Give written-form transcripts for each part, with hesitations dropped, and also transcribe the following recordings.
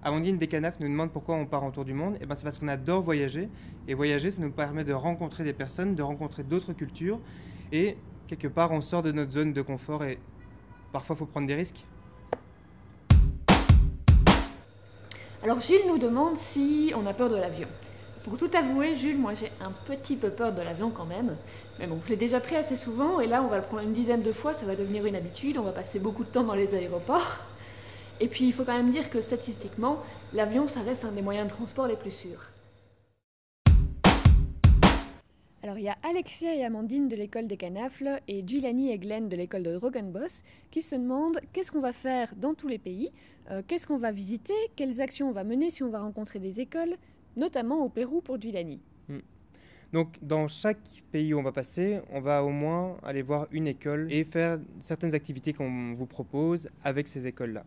Amandine Descanaf nous demande pourquoi on part en tour du monde. Et ben c'est parce qu'on adore voyager. Et voyager, ça nous permet de rencontrer des personnes, de rencontrer d'autres cultures. Et quelque part, on sort de notre zone de confort et parfois, il faut prendre des risques. Alors Jules nous demande si on a peur de l'avion. Pour tout avouer, Jules, moi j'ai un petit peu peur de l'avion quand même. Mais bon, je l'ai déjà pris assez souvent et là on va le prendre une dizaine de fois, ça va devenir une habitude, on va passer beaucoup de temps dans les aéroports. Et puis il faut quand même dire que statistiquement, l'avion ça reste un des moyens de transport les plus sûrs. Alors il y a Alexia et Amandine de l'école des Canafles et Gilani et Glenn de l'école de Drogenbos qui se demandent qu'est-ce qu'on va faire dans tous les pays, qu'est-ce qu'on va visiter, quelles actions on va mener si on va rencontrer des écoles, notamment au Pérou pour Gilani. Donc dans chaque pays où on va passer, on va au moins aller voir une école et faire certaines activités qu'on vous propose avec ces écoles-là.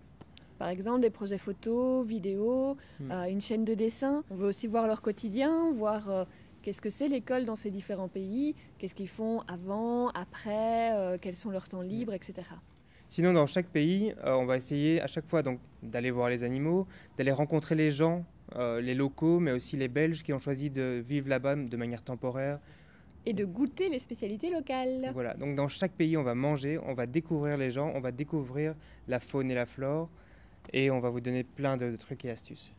Par exemple, des projets photos, vidéos, une chaîne de dessin. On veut aussi voir leur quotidien, voir qu'est-ce que c'est l'école dans ces différents pays, qu'est-ce qu'ils font avant, après, quels sont leurs temps libres, etc. Sinon, dans chaque pays, on va essayer à chaque fois donc, d'aller voir les animaux, d'aller rencontrer les gens, les locaux, mais aussi les Belges qui ont choisi de vivre là-bas de manière temporaire. Et de goûter les spécialités locales. Voilà, donc dans chaque pays, on va manger, on va découvrir les gens, on va découvrir la faune et la flore. Et on va vous donner plein de trucs et astuces.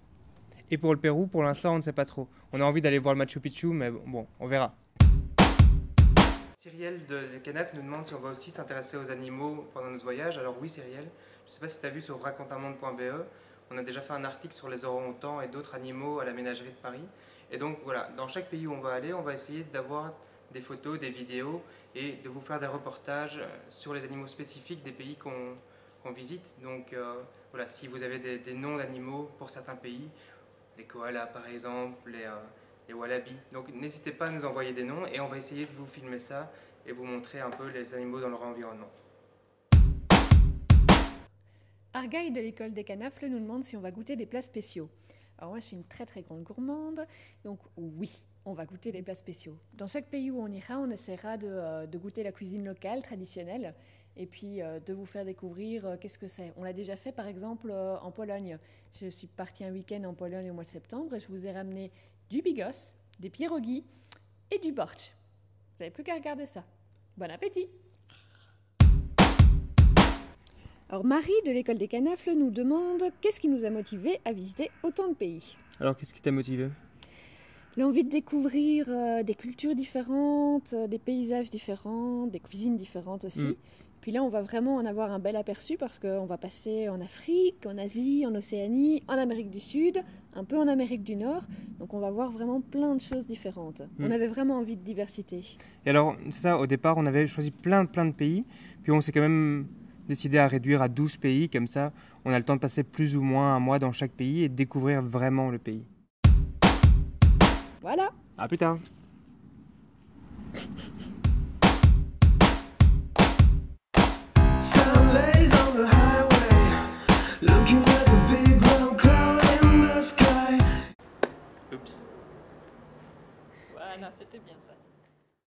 Et pour le Pérou, pour l'instant, on ne sait pas trop. On a envie d'aller voir le Machu Picchu, mais bon, on verra. Cyrielle de Canaf nous demande si on va aussi s'intéresser aux animaux pendant notre voyage. Alors oui, Cyrielle, je ne sais pas si tu as vu sur raconteunmonde.be, on a déjà fait un article sur les orang-outans et d'autres animaux à la ménagerie de Paris. Et donc voilà, dans chaque pays où on va aller, on va essayer d'avoir des photos, des vidéos et de vous faire des reportages sur les animaux spécifiques des pays qu'on visite. Donc voilà, si vous avez des noms d'animaux pour certains pays, les koalas par exemple, les wallabies. Donc n'hésitez pas à nous envoyer des noms et on va essayer de vous filmer ça et vous montrer un peu les animaux dans leur environnement. Argaï de l'école des Canafles nous demande si on va goûter des plats spéciaux. Alors moi je suis une très très grande gourmande, donc oui, on va goûter des plats spéciaux. Dans chaque pays où on ira, on essaiera de goûter la cuisine locale, traditionnelle, et puis de vous faire découvrir qu'est-ce que c'est. On l'a déjà fait par exemple en Pologne. Je suis partie un week-end en Pologne au mois de septembre et je vous ai ramené du bigos, des pierogies et du bortsch. Vous n'avez plus qu'à regarder ça. Bon appétit! Alors Marie de l'école des Canafles nous demande qu'est-ce qui nous a motivés à visiter autant de pays. Alors qu'est-ce qui t'a motivé? L'envie de découvrir des cultures différentes, des paysages différents, des cuisines différentes aussi. Puis là on va vraiment en avoir un bel aperçu parce qu'on va passer en Afrique, en Asie, en Océanie, en Amérique du Sud, un peu en Amérique du Nord. Donc on va voir vraiment plein de choses différentes. On avait vraiment envie de diversité. Et alors c'est ça, au départ on avait choisi plein de pays, puis on s'est quand même décidé à réduire à 12 pays, comme ça on a le temps de passer plus ou moins un mois dans chaque pays et de découvrir vraiment le pays. Voilà. À plus tard.